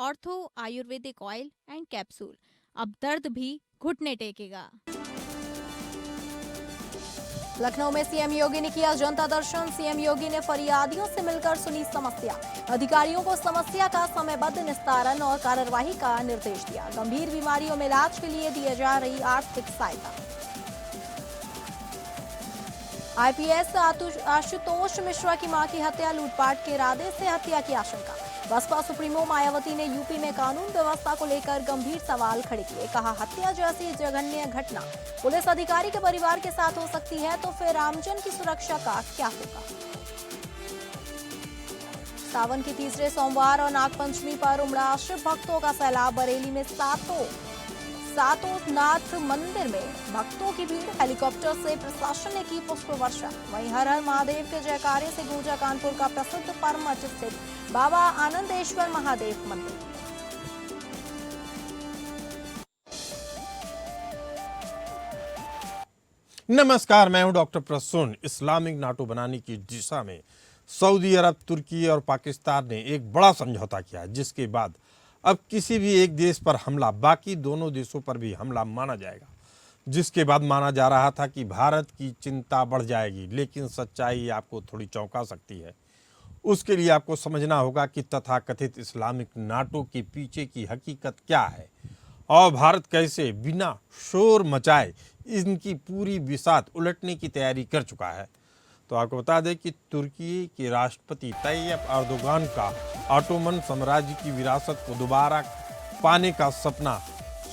Ortho Ayurvedic oil and capsule. अब दर्द भी घुटने टेकेगा। लखनऊ में सीएम योगी ने किया जनता दर्शन। सीएम योगी ने फरियादियों से मिलकर सुनी समस्या। अधिकारियों को समस्या का समयबद्ध निस्तारण और कार्यवाही का निर्देश दिया। गंभीर बीमारियों में इलाज के लिए दी जा रही आर्थिक सहायता। आईपीएस आशुतोष मिश्रा की मां की हत्या लूटपाट के इरादे से हत्या की आशंका। बसपा सुप्रीमो मायावती ने यूपी में कानून व्यवस्था को लेकर गंभीर सवाल खड़े किए। कहा, हत्या जैसी जघन्य घटना पुलिस अधिकारी के परिवार के साथ हो सकती है तो फिर आमजन की सुरक्षा का क्या होगा। सावन के तीसरे सोमवार और नागपंचमी पर उमड़ा शिव भक्तों का सैलाब। बरेली में सातों नाथ मंदिर में भक्तों की भीड़। हेलीकॉप्टर से प्रशासन ने की पुष्प वर्षा। वहीं हर हर महादेव के जयकारे से गूंजा कानपुर का प्रसिद्ध परमठ स्थित बाबा आनंदेश्वर महादेव मंदिर। नमस्कार, मैं हूं डॉक्टर प्रसून। इस्लामिक नाटो बनाने की दिशा में सऊदी अरब, तुर्की और पाकिस्तान ने एक बड़ा समझौता किया, जिसके बाद अब किसी भी एक देश पर हमला बाकी दोनों देशों पर भी हमला माना जाएगा। जिसके बाद माना जा रहा था कि भारत की चिंता बढ़ जाएगी, लेकिन सच्चाई आपको थोड़ी चौंका सकती है। उसके लिए आपको समझना होगा कि तथाकथित इस्लामिक नाटो के पीछे की हकीकत क्या है और भारत कैसे बिना शोर मचाए इनकी पूरी बिसात उलटने की तैयारी कर चुका है। तो आपको बता दें कि तुर्की के राष्ट्रपति तैयब अर्दोगान का ऑटोमन साम्राज्य की विरासत को दोबारा पाने का सपना,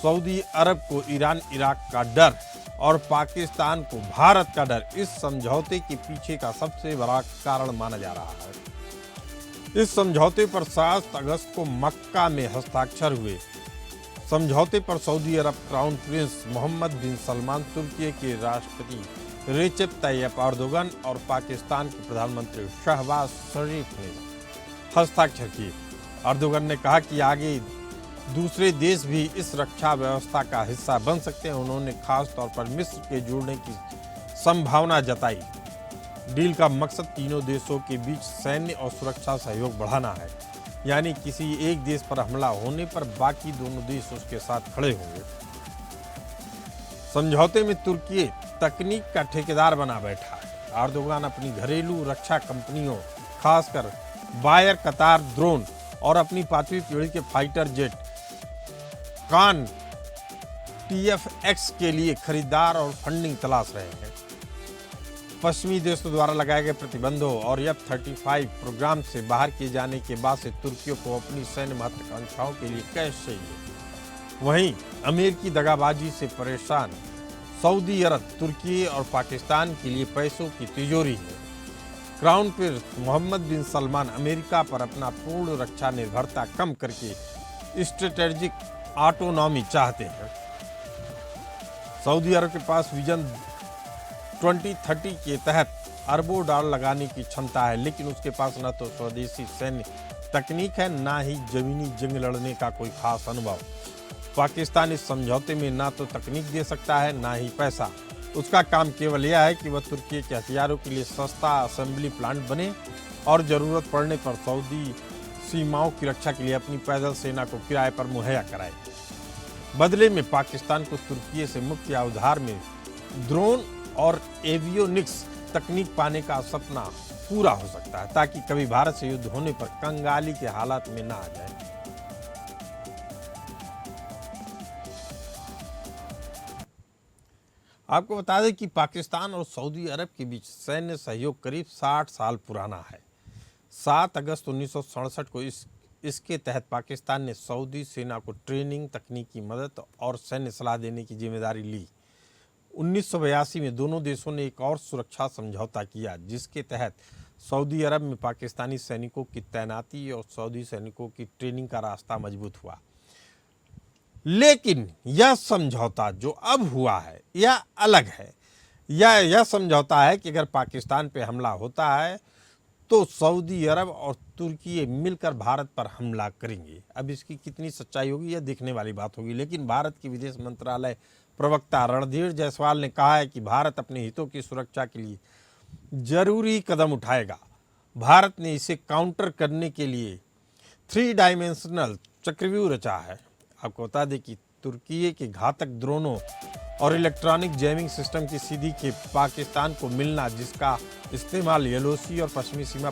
सऊदी अरब को ईरान इराक का डर और पाकिस्तान को भारत का डर इस समझौते के पीछे का सबसे बड़ा कारण माना जा रहा है। इस समझौते पर 7 अगस्त को मक्का में हस्ताक्षर हुए। समझौते पर सऊदी अरब क्राउन प्रिंस मोहम्मद बिन सलमान, तुर्की के राष्ट्रपति रेचेप तैयब अर्दोगान और पाकिस्तान के प्रधानमंत्री शहबाज शरीफ ने हस्ताक्षर किए। अर्दोगान ने कहा कि आगे दूसरे देश भी इस रक्षा व्यवस्था का हिस्सा बन सकते हैं। उन्होंने खास तौर पर मिस्र के जुड़ने की संभावना जताई। डील का मकसद तीनों देशों के बीच सैन्य और सुरक्षा सहयोग बढ़ाना है, यानी किसी एक देश पर हमला होने पर बाकी दोनों देश उसके साथ खड़े होंगे। समझौते में तुर्की तकनीक का ठेकेदार बना बैठा है। अर्दोगान अपनी घरेलू रक्षा कंपनियों, खासकर बायर कतार ड्रोन और अपनी 5वीं पीढ़ी के फाइटर जेट कान TF-X के लिए खरीदार और फंडिंग तलाश रहे हैं। पश्चिमी देशों द्वारा लगाए गए प्रतिबंधों और F-35 प्रोग्राम से बाहर किए जाने के बाद से तुर्की को अपनी सैन्य महत्वाकांक्षाओं के लिए कैश चाहिए। वहीं अमेरिकी दगाबाजी से परेशान सऊदी अरब, तुर्की और पाकिस्तान के लिए पैसों की तिजोरी है। क्राउन प्रिंस मोहम्मद बिन सलमान अमेरिका पर अपना पूर्ण रक्षा निर्भरता कम करके स्ट्रेटेजिक ऑटोनॉमी चाहते हैं। सऊदी अरब के पास विजन 2030 के तहत अरबों डॉलर लगाने की क्षमता है, लेकिन उसके पास न तो स्वदेशी सैन्य तकनीक है, ना ही जमीनी जंग लड़ने का कोई खास अनुभव। पाकिस्तान इस समझौते में ना तो तकनीक दे सकता है, ना ही पैसा। उसका काम केवल यह है कि वह तुर्की के हथियारों के लिए सस्ता असेंबली प्लांट बने और जरूरत पड़ने पर सऊदी सीमाओं की रक्षा के लिए अपनी पैदल सेना को किराए पर मुहैया कराए। बदले में पाकिस्तान को तुर्की से मुफ्त या उधार में ड्रोन और एवियोनिक्स तकनीक पाने का सपना पूरा हो सकता है, ताकि कभी भारत से युद्ध होने पर कंगाली के हालात में ना आ जाए। आपको बता दें कि पाकिस्तान और सऊदी अरब के बीच सैन्य सहयोग करीब 60 साल पुराना है। 7 अगस्त 1967 को इसके तहत पाकिस्तान ने सऊदी सेना को ट्रेनिंग, तकनीकी मदद और सैन्य सलाह देने की जिम्मेदारी ली। 1982 में दोनों देशों ने एक और सुरक्षा समझौता किया, जिसके तहत सऊदी अरब में पाकिस्तानी सैनिकों की तैनाती और सऊदी सैनिकों की ट्रेनिंग का रास्ता मजबूत हुआ। लेकिन यह समझौता जो अब हुआ है यह अलग है। यह समझौता है कि अगर पाकिस्तान पे हमला होता है तो सऊदी अरब और तुर्की मिलकर भारत पर हमला करेंगे। अब इसकी कितनी सच्चाई होगी यह देखने वाली बात होगी, लेकिन भारत की विदेश मंत्रालय प्रवक्ता रणधीर जायसवाल ने कहा है कि भारत अपने हितों की सुरक्षा के लिए जरूरी कदम उठाएगा। भारत ने इसे काउंटर करने के लिए 3 डायमेंशनल चक्रव्यूह रचा है। आपको बता दें कि तुर्की के घातक ड्रोनों और इलेक्ट्रॉनिक जैमिंग सिस्टम की सीधी खेप पाकिस्तान को मिलना, जिसका इस्तेमाल येलो सी और पश्चिमी सीमा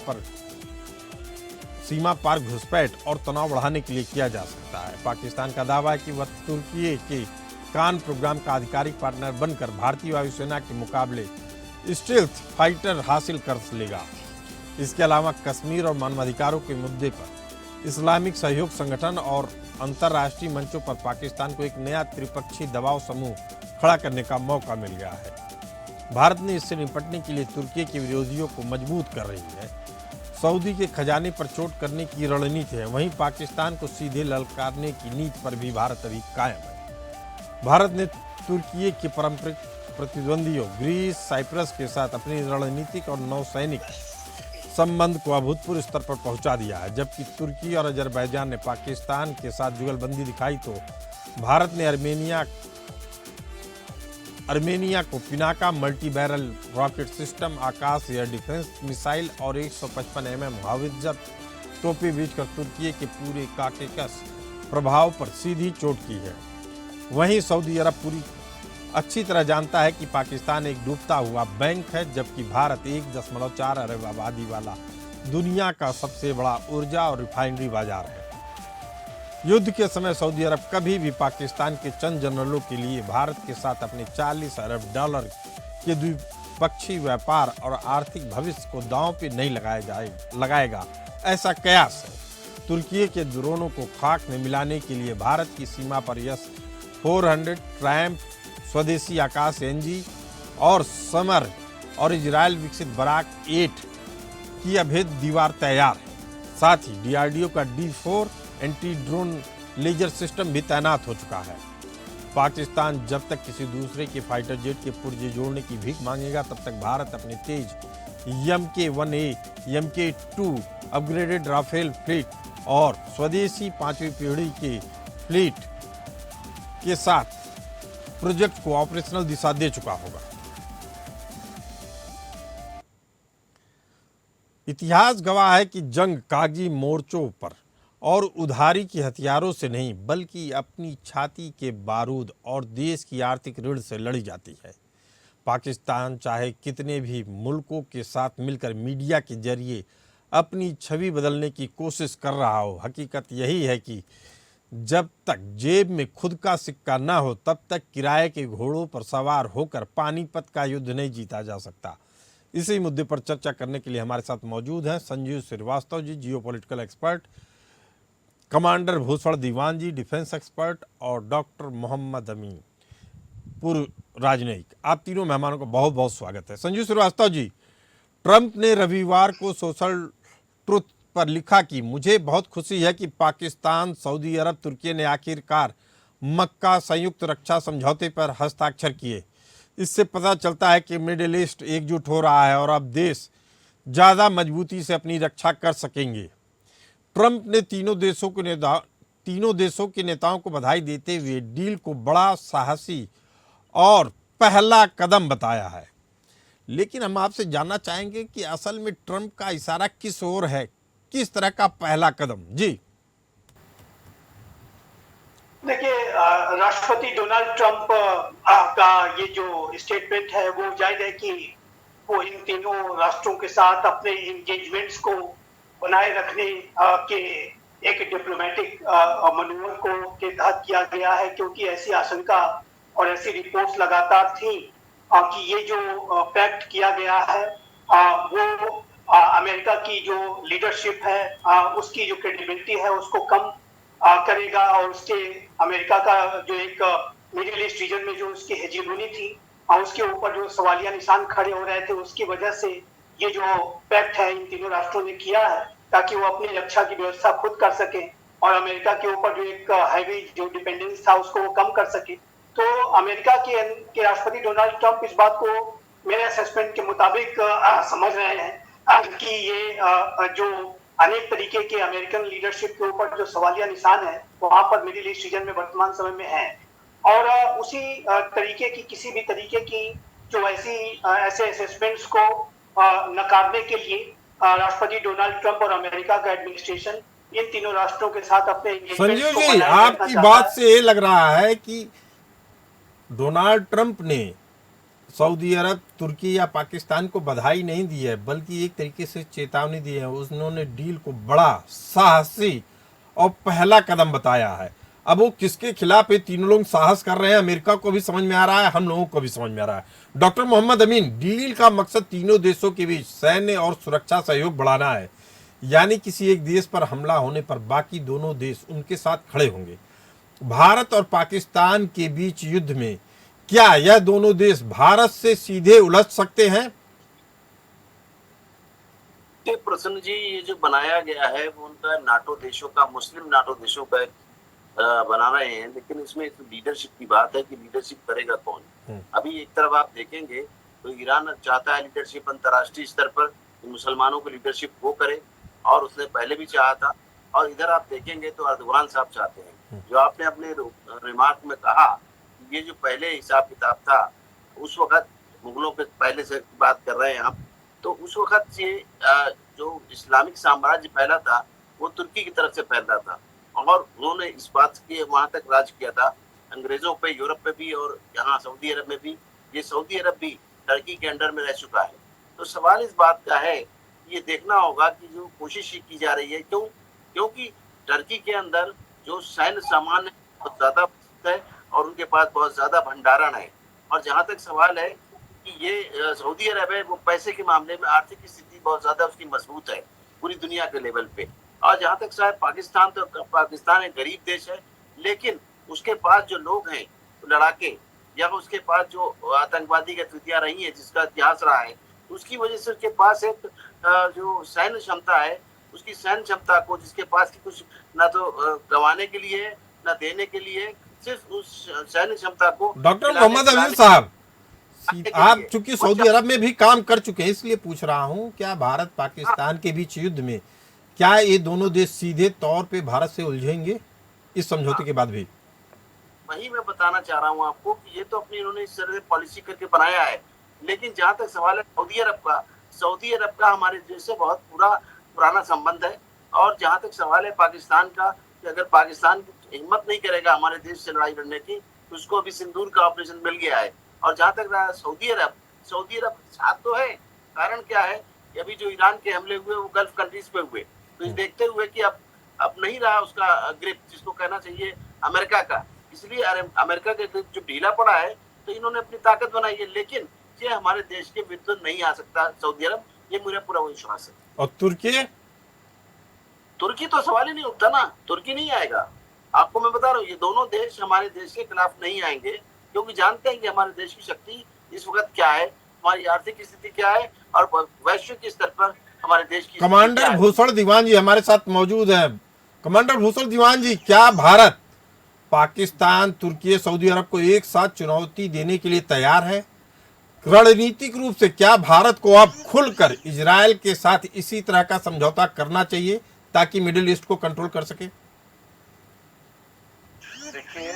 पार घुसपैठ और तनाव बढ़ाने के लिए किया जा सकता है। पाकिस्तान का दावा है कि वह तुर्की के कान प्रोग्राम का आधिकारिक पार्टनर बनकर भारतीय वायुसेना के मुकाबले स्टेल्थ फाइटर हासिल कर लेगा। इसके अलावा कश्मीर और मानवाधिकारों के मुद्दे पर इस्लामिक सहयोग संगठन और अंतर्राष्ट्रीय मंचों पर पाकिस्तान को एक नया त्रिपक्षीय दबाव समूह खड़ा करने का मौका मिल गया है। भारत ने इससे निपटने के लिए तुर्की के विरोधियों को मजबूत कर रही है। सऊदी के खजाने पर चोट करने की रणनीति है, वहीं पाकिस्तान को सीधे ललकारने की नीति पर भी भारत अभी कायम है। भारत ने तुर्की के पारंपरिक प्रतिद्वंदियों ग्रीस, साइप्रस के साथ अपनी रणनीतिक और नौसैनिक संबंध को अभूतपूर्व स्तर पर पहुंचा दिया है। जबकि तुर्की और अजरबैजान ने पाकिस्तान के साथ जुगलबंदी दिखाई, तो भारत ने अर्मेनिया को Pinaka multi barrel rocket system, Akash air defence missile और 155 mm हावित्जर तोपें बेचकर तुर्की के पूरे काकेकस प्रभाव पर सीधी चोट की है। वहीं सऊदी अरब पूरी अच्छी तरह जानता है कि पाकिस्तान एक डूबता हुआ बैंक है, जबकि भारत 1.4 अरब आबादी वाला दुनिया का सबसे बड़ा ऊर्जा और रिफाइनरी बाजार है। युद्ध के समय सऊदी अरब कभी भी पाकिस्तान के चंद जनरलों के लिए भारत के साथ अपने $40 अरब के द्विपक्षीय व्यापार और आर्थिक भविष्य को दांव पे नहीं लगाएगा, ऐसा कयास है। तुर्की के ड्रोनों को खाक में मिलाने के लिए भारत की सीमा पर S-400 ट्रायम्फ, स्वदेशी आकाश एनजी और समर और इजराइल विकसित बराक 8 की अभेद दीवार तैयार है। साथ ही DRDO का D4 anti drone laser system भी तैनात हो चुका है। पाकिस्तान जब तक किसी दूसरे के फाइटर जेट के पुर्जे जोड़ने की भीख मांगेगा, तब तक भारत अपने तेज MK-1A, MK-2 upgraded Rafale fleet और स्वदेशी 5वीं पीढ़ी के फ्लीट के साथ प्रोजेक्ट को ऑपरेशनल दिशा दे चुका होगा। इतिहास गवाह है कि जंग कागजी मोर्चों पर और उधारी के हथियारों से नहीं, बल्कि अपनी छाती के बारूद और देश की आर्थिक ऋण से लड़ी जाती है। पाकिस्तान चाहे कितने भी मुल्कों के साथ मिलकर मीडिया के जरिए अपनी छवि बदलने की कोशिश कर रहा हो, हकीकत यही है कि जब तक जेब में खुद का सिक्का ना हो, तब तक किराए के घोड़ों पर सवार होकर पानीपत का युद्ध नहीं जीता जा सकता। इसी मुद्दे पर चर्चा करने के लिए हमारे साथ मौजूद हैं Sanjeev Srivastava ji, geopolitical expert, commander Bhushan दीवान जी, डिफेंस एक्सपर्ट, और डॉक्टर मोहम्मद अमीन, पूर्व राजनयिक। आप तीनों मेहमानों का बहुत बहुत स्वागत है। संजीव श्रीवास्तव जी, ट्रंप ने रविवार को सोशल ट्रुथ पर लिखा कि मुझे बहुत खुशी है कि पाकिस्तान, सऊदी अरब, तुर्की ने आखिरकार मक्का संयुक्त रक्षा समझौते पर हस्ताक्षर किए। इससे पता चलता है कि मिडिल ईस्ट एकजुट हो रहा है और अब देश ज़्यादा मजबूती से अपनी रक्षा कर सकेंगे। ट्रंप ने तीनों देशों के नेताओं को बधाई देते हुए डील को बड़ा साहसी और पहला कदम बताया है। लेकिन हम आपसे जानना चाहेंगे कि असल में ट्रंप का इशारा किस ओर है, किस तरह का पहला कदम? जी देखिए, राष्ट्रपति डोनाल्ड ट्रंप का ये जो स्टेटमेंट है वो जाहिर है कि वो इन तीनों राष्ट्रों के साथ अपने इंगेजमेंट्स को बनाए रखने के एक डिप्लोमेटिक मनोवर को के तहत किया गया है, क्योंकि ऐसी आशंका और ऐसी रिपोर्ट्स लगातार थी कि ये जो पैक्ट किया गया है वो अमेरिका की जो लीडरशिप है उसकी जो क्रेडिबिलिटी है उसको कम करेगा, और उसके अमेरिका का जो एक मिडिल ईस्ट रीजन में जो उसकी हेजिमोनी थी उसके ऊपर जो सवालिया निशान खड़े हो रहे थे, उसकी वजह से ये जो पैक्ट है इन तीनों राष्ट्रों ने किया है ताकि वो अपनी रक्षा की व्यवस्था खुद कर सके और अमेरिका के ऊपर जो एक हैवी जो डिपेंडेंस था उसको वो कम कर सके। तो अमेरिका के राष्ट्रपति डोनाल्ड ट्रंप इस बात को मेरे असेसमेंट के मुताबिक समझ रहे हैं कि ये जो अनेक तरीके के अमेरिकन लीडरशिप के ऊपर जो सवालिया निशान है वहां पर मिडिल ईस्ट रीजन में वर्तमान समय में है, और उसी तरीके की किसी भी तरीके की जो ऐसे असेसमेंट्स को नकारने के लिए राष्ट्रपति डोनाल्ड ट्रंप और अमेरिका का एडमिनिस्ट्रेशन इन तीनों राष्ट्रों के साथ अपने संजीव engagements को जी, बनाए रखना आपकी चाहता बात है। से ये लग रहा है कि डोनाल्ड ट्रंप ने सऊदी अरब, तुर्की या पाकिस्तान को बधाई नहीं दी है, बल्कि एक तरीके से चेतावनी दी है। उन्होंने डील को बड़ा साहसी और पहला कदम बताया है। अब वो किसके खिलाफ ये तीनों लोग साहस कर रहे हैं, अमेरिका को भी समझ में आ रहा है, हम लोगों को भी समझ में आ रहा है। डॉक्टर मोहम्मद अमीन, डील का मकसद तीनों देशों के बीच सैन्य और सुरक्षा सहयोग बढ़ाना है, यानी किसी एक देश पर हमला होने पर बाकी दोनों देश उनके साथ खड़े होंगे। भारत और पाकिस्तान के बीच युद्ध में क्या यह दोनों देश भारत से सीधे उलझ सकते हैं? प्रसन्न जी, ये जो बनाया गया है वो उनका नाटो देशों का, मुस्लिम नाटो देशों का बना रहे हैं, लेकिन इसमें लीडरशिप की बात है कि लीडरशिप करेगा कौन। अभी एक तरफ आप देखेंगे तो ईरान चाहता है लीडरशिप अंतर्राष्ट्रीय स्तर पर, मुसलमानों को लीडरशिप वो करे, और उसने पहले भी चाहा था। और इधर आप देखेंगे तो अर्दवान साहब चाहते हैं। जो आपने अपने रिमार्क में कहा, ये जो पहले हिसाब किताब था, उस वक्त मुगलों के पहले से बात कर रहे हैं हम, तो उस वक्त ये जो इस्लामिक साम्राज्य फैला था वो तुर्की की तरफ से फैला था, और उन्होंने इस बात के वहां तक राज किया था अंग्रेजों पे, यूरोप पे भी, और यहाँ सऊदी अरब में भी। ये सऊदी अरब भी टर्की के अंडर में रह चुका है। तो सवाल इस बात का है, ये देखना होगा कि जो कोशिश की जा रही है, क्योंकि टर्की के अंदर जो सैन्य सामान है बहुत ज्यादा है, और उनके पास बहुत ज्यादा भंडारण है। और जहां तक सवाल है कि ये सऊदी अरब है, वो पैसे के मामले में आर्थिक स्थिति बहुत ज्यादा उसकी मजबूत है पूरी दुनिया के लेवल पे। और जहां तक शायद पाकिस्तान, तो पाकिस्तान एक गरीब देश है, लेकिन उसके पास जो लोग हैं लड़ाके, या उसके पास जो आतंकवादी गतिविधियां रही है जिसका इतिहास रहा है, उसकी वजह से उसके पास एक जो सैन्य क्षमता है, उसकी सैन्य क्षमता को, जिसके पास की कुछ ना तो गंवाने के लिए ना देने के लिए, सिर्फ उस सैन्य क्षमता को। डॉक्टर मोहम्मद अमीन साहब, आप चूंकि सऊदी अरब में भी काम कर चुके हैं, इसलिए पूछ रहा हूं, क्या भारत पाकिस्तान के बीच युद्ध में क्या ये दोनों देश सीधे तौर पे भारत से उलझेंगे इस समझौते के बाद भी? वही मैं बताना चाह रहा हूँ आपको कि ये तो अपनी इन्होंने इस तरह से पॉलिसी करके बनाया है, लेकिन जहां तक सवाल है सऊदी अरब का हमारे देश से बहुत पुराना संबंध है। और जहां तक सवाल है पाकिस्तान का, कि अगर पाकिस्तान हिम्मत नहीं करेगा हमारे देश से लड़ाई लड़ने की, तो उसको अभी सिंदूर का ऑपरेशन मिल गया है। और जहां तक रहा सऊदी अरब साथ तो है। कारण क्या है कि अभी जो ईरान के हमले हुए वो गल्फ कंट्रीज पे हुए, तो इस देखते हुए कि अब नहीं रहा उसका ग्रिप, जिसको कहना चाहिए अमेरिका का, इसलिए अमेरिका का ग्रिप जो ढीला पड़ा है, तो इन्होंने अपनी ताकत बनाई है। लेकिन ये हमारे देश के विरुद्ध नहीं आ सकता सऊदी अरब, ये मेरा पूरा विश्वास है। और तुर्की तो सवाल ही नहीं उठता ना, तुर्की नहीं आएगा। आपको मैं बता रहा हूँ, ये दोनों देश हमारे देश के खिलाफ नहीं आएंगे, क्योंकि जानते हैं कि हमारे देश की शक्ति इस वक्त क्या है, हमारी आर्थिक स्थिति क्या है, और वैश्विक स्तर पर हमारे देश की। कमांडर भूषण दीवान जी हमारे साथ मौजूद हैं। कमांडर भूषण दीवान जी, क्या भारत पाकिस्तान, तुर्की, सऊदी अरब को एक साथ चुनौती देने के लिए तैयार है? रणनीतिक रूप से क्या भारत को अब खुलकर इजरायल के साथ इसी तरह का समझौता करना चाहिए ताकि मिडिल ईस्ट को कंट्रोल कर सके? देखिए,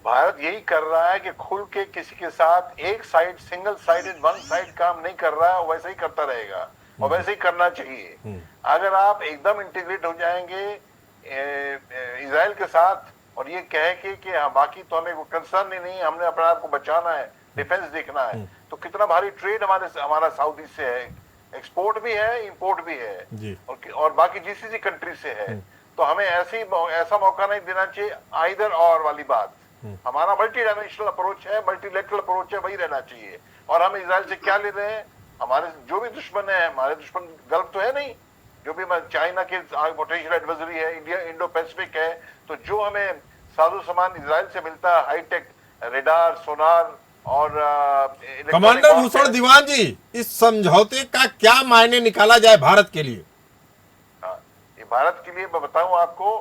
भारत यही कर रहा है कि खुल के किसी के साथ एक side, single sided, one side काम नहीं कर रहा है, वैसे ही करता रहेगा और वैसे ही करना चाहिए। अगर आप एकदम इंटीग्रेट हो जाएंगे इजराइल के साथ और ये कहे कि हाँ बाकी तो हमें कंसर्न ही नहीं, हमने अपने आप को बचाना है, डिफेंस देखना है, तो कितना भारी ट्रेड हमारा साउदी से है, एक्सपोर्ट भी है, इंपोर्ट भी है, और बाकी जीसीसी कंट्री से है। तो हमें ऐसा मौका नहीं देना चाहिए आइदर और वाली बात। हमारा मल्टी डायमेंशनल अप्रोच है, मल्टीलेटरल अप्रोच है, वही रहना चाहिए। और हम इजराइल से क्या ले रहे हैं? हमारे जो भी दुश्मन है, हमारे दुश्मन गल्फ तो है नहीं, जो भी चाइना के पोटेंशियल एडवर्सरी है, इंडिया, इंडो पैसिफिक है, तो जो हमें साजो सामान इजराइल से मिलता है, हाईटेक रेडार, सोनार और कमांडर भूषण दीवान जी, इस समझौते का क्या मायने निकाला जाए भारत के लिए? ये भारत के लिए मैं बताऊं आपको,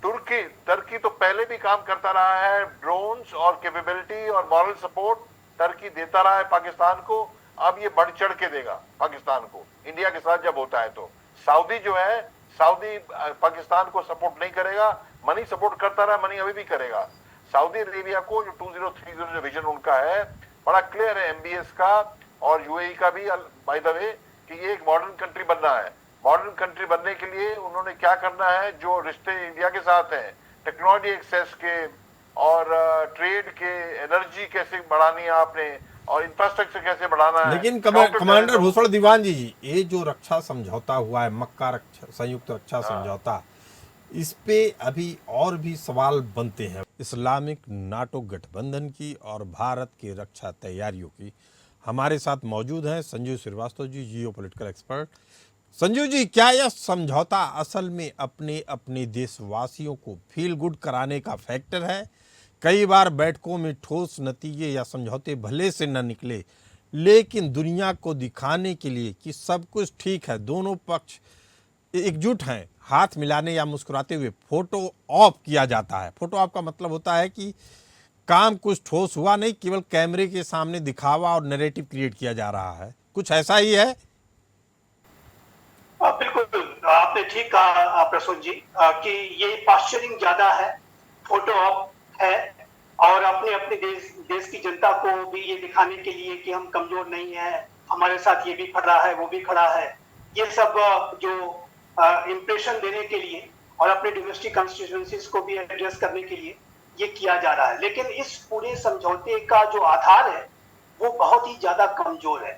टर्की तो पहले भी काम करता रहा है, ड्रोन्स और कैपेबिलिटी और मॉरल सपोर्ट टर्की देता रहा है पाकिस्तान को। अब ये बढ़ चढ़ के देगा पाकिस्तान को, इंडिया के साथ जब होता है। तो सऊदी जो है, सऊदी पाकिस्तान को सपोर्ट नहीं करेगा, मनी सपोर्ट करता रहा, मनी अभी भी करेगा। सऊदी अरेबिया को जो 2030 जो विजन उनका है बड़ा क्लियर है, MBS का और UAE का भी, बाय द वे, कि ये एक मॉडर्न कंट्री बनना है। मॉडर्न कंट्री बनने के लिए उन्होंने क्या करना है, जो रिश्ते इंडिया के साथ हैं, टेक्नोलॉजी एक्सेस के और ट्रेड के, एनर्जी कैसे बढ़ानी है आपने, और इंफ्रास्ट्रक्चर कैसे बढ़ाना है। लेकिन Short-term कमांडर term- भूषण दीवान जी, ये जो रक्षा समझौता हुआ है, मक्का रक्षा संयुक्त रक्षा समझौता, इस पे अभी और भी सवाल बनते हैं इस्लामिक नाटो गठबंधन की और भारत की रक्षा तैयारियों की। हमारे साथ मौजूद हैं संजीव श्रीवास्तव जी, जियोपॉलिटिकल एक्सपर्ट। संजीव जी, क्या यह समझौता असल में अपने अपने देशवासियों को फील गुड कराने का फैक्टर है? कई बार बैठकों में ठोस नतीजे या समझौते भले से न निकले, लेकिन दुनिया को दिखाने के लिए कि सब कुछ ठीक है, दोनों पक्ष एकजुट हैं, हाथ मिलाने या मुस्कुराते हुए फोटो ऑफ किया जाता है। फोटो ऑफ का मतलब होता है कि काम कुछ ठोस हुआ नहीं, केवल कैमरे के सामने दिखावा और नैरेटिव क्रिएट किया जा रहा है। कुछ ऐसा ही है? बिल्कुल आपने ठीक कहा प्रसून जी कि ये पास्चरिंग ज्यादा है, फोटो ऑप है, और अपने अपने देश की जनता को भी ये दिखाने के लिए कि हम कमजोर नहीं है, हमारे साथ ये भी खड़ा है, वो भी खड़ा है, ये सब जो इम्प्रेशन देने के लिए और अपने डोमेस्टिक कॉन्स्टिट्यूएंसीज को भी एड्रेस करने के लिए ये किया जा रहा है। लेकिन इस पूरे समझौते का जो आधार है वो बहुत ही ज्यादा कमजोर है।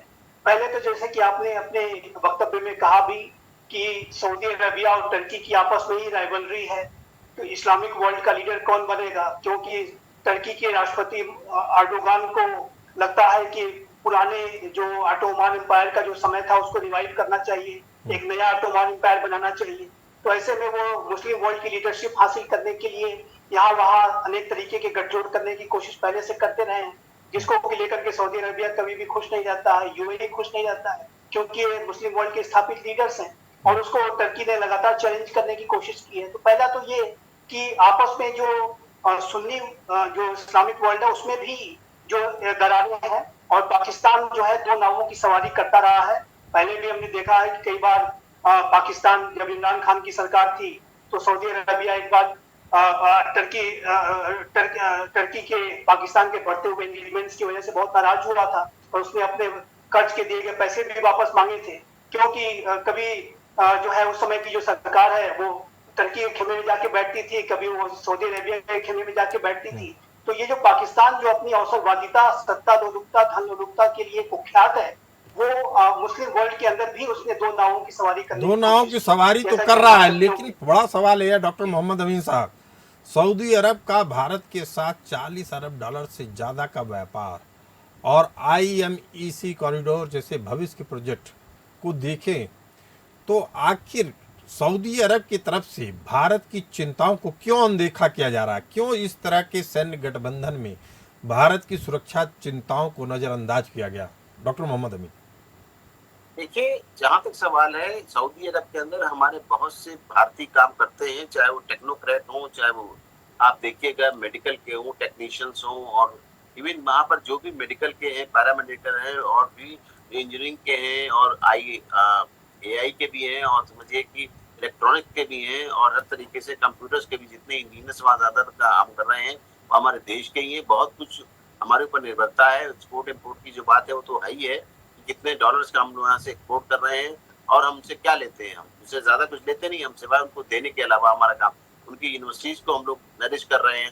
पहले तो जैसे कि आपने अपने वक्तव्य में कहा भी कि सऊदी अरबिया और टर्की की आपस में ही राइवलरी है, तो इस्लामिक वर्ल्ड का लीडर कौन बनेगा? क्योंकि टर्की के राष्ट्रपति अर्दोगान को लगता है कि पुराने जो ऑटोमान एम्पायर का जो समय था उसको रिवाइव करना चाहिए, एक नया ऑटोमान एम्पायर बनाना चाहिए। तो ऐसे में वो मुस्लिम वर्ल्ड की लीडरशिप हासिल करने के लिए यहाँ वहाँ अनेक तरीके के गठजोड़ करने की कोशिश पहले से करते रहे हैं, जिसको लेकर के सऊदी अरबिया कभी भी खुश नहीं रहता है, यूएई खुश नहीं रहता है, क्योंकि मुस्लिम वर्ल्ड के स्थापित लीडर्स हैं और उसको टर्की ने लगातार चैलेंज करने की कोशिश की है। तो पहला तो ये कि आपस में जो सुन्नी जो इस्लामिक वर्ल्ड है उसमें भी जो दरारें हैं, और पाकिस्तान जो है दो नावों की सवारी करता रहा है। पहले भी हमने देखा है कि कई बार पाकिस्तान, जब इमरान खान की सरकार थी तो सऊदी अरबिया एक बार टर्की के पाकिस्तान के बढ़ते हुए एंगेजमेंट्स की वजह से बहुत नाराज हुआ था और उसने अपने कर्ज के दिए गए पैसे भी वापस मांगे थे, क्योंकि कभी जो है उस समय की जो सरकार है वो टर्की के खेमे में जाके बैठती थी, कभी वो सऊदी अरेबिया के खेमे में जाके बैठती थी। तो ये जो पाकिस्तान जो अपनी अवसरवादिता, सत्ता लोलुपता, धन लोलुपता के लिए कुख्यात है, वो मुस्लिम वर्ल्ड के अंदर भी उसने दो नावों की सवारी करने दो नावों की सवारी तो कर रहा है, लेकिन बड़ा सवाल यह है डॉक्टर मोहम्मद अमीन साहब, सऊदी अरब का भारत के साथ 40 अरब डॉलर से ज्यादा का व्यापार और IMEC कॉरिडोर जैसे भविष्य के प्रोजेक्ट को देखें तो आखिर सऊदी अरब की तरफ से भारत की चिंताओं को क्यों अनदेखा किया जा रहा है? क्यों इस तरह के सैन्य गठबंधन में भारत की सुरक्षा चिंताओं को नजरअंदाज किया गया? डॉक्टर मोहम्मद अमीन। देखिए, जहां तक सवाल है, सऊदी अरब के अंदर हमारे बहुत से भारतीय काम करते हैं, चाहे वो टेक्नोक्रेट हो, चाहे वो आप देखिएगा मेडिकल के हो, टेक्नीशियंस हो, और इवन वहां पर जो भी मेडिकल के हैं, पैरामेडिकल हैं, और भी इंजीनियरिंग के हैं, और AI के भी हैं, और समझिए कि इलेक्ट्रॉनिक के भी हैं, और हर तरीके से कंप्यूटर्स के भी जितने इंजीनियर्स वहाँ ज्यादा काम कर रहे हैं वो हमारे देश के ही हैं। बहुत कुछ हमारे ऊपर निर्भरता है, एक्सपोर्ट इम्पोर्ट की जो बात है वो तो है ही है, कितने डॉलर्स का हम यहाँ से एक्सपोर्ट कर रहे हैं और हमसे क्या लेते हैं, हम उससे ज्यादा कुछ लेते नहीं, हम सिवाय उनको देने के अलावा हमारा काम, उनकी यूनिवर्सिटीज को हम लोग मैनेज कर रहे हैं,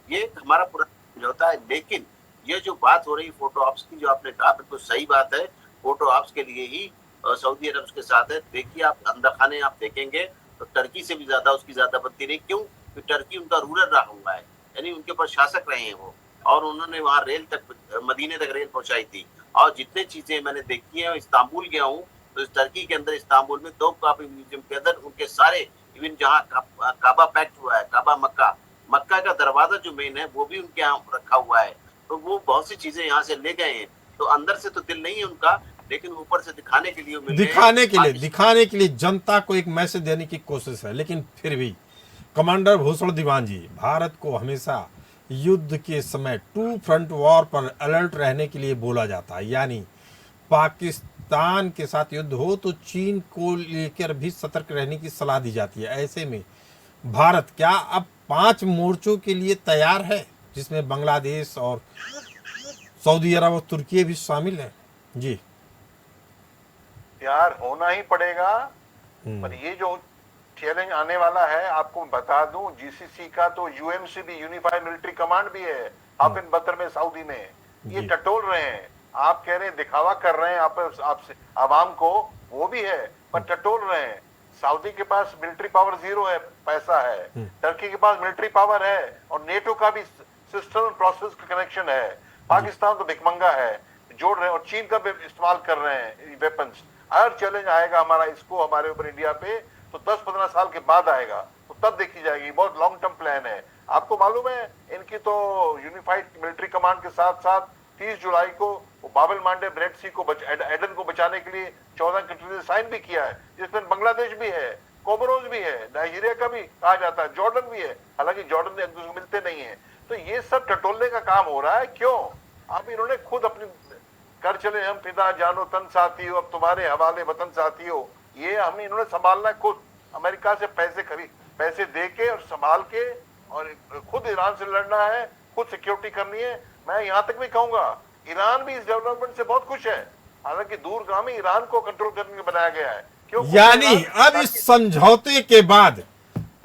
ये हमारा पूरा समझौता है। लेकिन ये जो बात हो रही फोटो ऑप्स की, जो आपने कहा बिल्कुल सही बात है, फोटो ऑप्स के लिए ही सऊदी अरब के साथ है। देखिए आप अंदर खाने आप देखेंगे तो टर्की से भी ज्यादा उसकी ज्यादा बनती नहीं। क्यों? तो टर्की उनका रूलर रहा हुआ है, यानी उनके ऊपर शासक रहे हैं वो, और उन्होंने वहाँ रेल तक, मदीने तक रेल पहुंचाई थी। और जितने चीजें मैंने देखी है, इस्तांबुल गया हूँ तो इस टर्की के अंदर, इस्तांबुल में दो काबा म्यूजियम के अंदर उनके सारे, इवन जहाँ काबा पैक्ट हुआ है, काबा मक्का का दरवाजा जो मेन है वो भी उनके यहाँ रखा हुआ है। तो वो बहुत सी चीजें यहाँ से ले गए हैं, तो अंदर से तो दिल नहीं है उनका, लेकिन ऊपर से दिखाने के लिए दिखाने के लिए जनता को एक मैसेज देने की कोशिश है। लेकिन फिर भी कमांडर भूषण दीवान जी, भारत को हमेशा युद्ध के समय 2 फ्रंट वॉर पर अलर्ट रहने के लिए बोला जाता है, यानी पाकिस्तान के साथ युद्ध हो तो चीन को लेकर भी सतर्क रहने की सलाह दी जाती है। ऐसे में भारत क्या अब 5 मोर्चों के लिए तैयार है, जिसमें बांग्लादेश और सऊदी अरब और तुर्की भी शामिल है? जी तैयार होना ही पड़ेगा, पर ये जो चैलेंज आने वाला है, आपको बता दूं, जीसीसी का तो यूएमसी भी, यूनिफाइड मिलिट्री कमांड भी है आप इन बतर में, सऊदी में। ये टटोल रहे हैं, आप कह रहे हैं दिखावा कर रहे हैं आपसे आवाम को, वो भी है, पर टटोल रहे हैं। सऊदी के पास मिलिट्री पावर जीरो है, पैसा है। टर्की के पास मिलिट्री पावर है और नेटो का भी सिस्टम प्रोसेस का कनेक्शन है। पाकिस्तान तो भिखमंगा है, जोड़ रहे हैं, और चीन का भी इस्तेमाल कर रहे हैं वेपन्स। अगर चैलेंज आएगा हमारा इसको हमारे ऊपर इंडिया पे, तो 10-15 साल के बाद आएगा, तो तब देखी जाएगी। बहुत लॉन्ग टर्म प्लान है। आपको मालूम है इनकी तो यूनिफाइड मिलिट्री कमांड के साथ साथ 30 जुलाई को वो बाबल मांडे रेड सी को एडन को बचाने के लिए 14 कंट्री ने साइन भी किया है, जिसमें बांग्लादेश भी है, कोमोरोस भी है, नाइजीरिया का भी कहा जाता है, जॉर्डन भी है। हालांकि जॉर्डन में एक दूसरे को मिलते नहीं है। तो ये सब टटोलने का काम हो रहा है। क्यों? अब इन्होंने खुद अपनी कर चले हम फिदा जानो तन साथी हो, अब तुम्हारे हवाले वतन साथी हो। ये हमें इन्होंने संभालना है खुद, अमेरिका से पैसे दे के और संभाल के, और खुद ईरान से लड़ना है, खुद सिक्योरिटी करनी है। मैं यहाँ तक भी कहूंगा ईरान भी इस डेवलपमेंट से बहुत खुश है। हालांकि दूरगामी ईरान को कंट्रोल करने के बनाया गया है। क्यों? यानी अब इस समझौते के बाद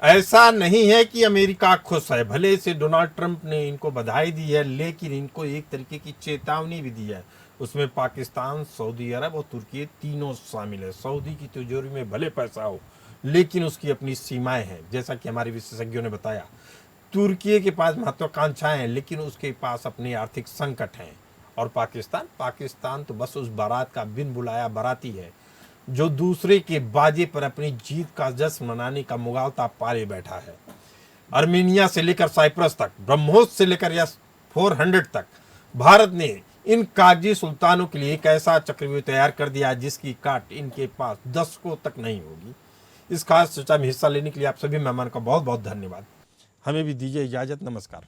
ऐसा नहीं है कि अमेरिका खुश है। भले से डोनाल्ड ट्रंप ने इनको बधाई दी है, लेकिन इनको एक तरीके की चेतावनी भी दी है। उसमें पाकिस्तान, सऊदी अरब और तुर्की तीनों शामिल है। सऊदी की तिजोरी में भले पैसा हो, लेकिन उसकी अपनी सीमाएं हैं। जैसा कि हमारे विशेषज्ञों ने बताया, तुर्की के पास महत्वाकांक्षाएं हैं, लेकिन उसके पास अपने आर्थिक संकट हैं। और पाकिस्तान तो बस उस बारात का बिन बुलाया बाराती है, जो दूसरे के बाजे पर अपनी जीत का जश्न मनाने का मुगालता पाले बैठा है। आर्मेनिया से लेकर साइप्रस तक, ब्रह्मोस से लेकर या 400 तक, भारत ने इन कागजी सुल्तानों के लिए एक ऐसा चक्रव्यूह तैयार कर दिया जिसकी काट इनके पास दशकों तक नहीं होगी। इस खास चर्चा में हिस्सा लेने के लिए आप सभी मेहमान का बहुत बहुत धन्यवाद। हमें भी दीजिए इजाजत। नमस्कार।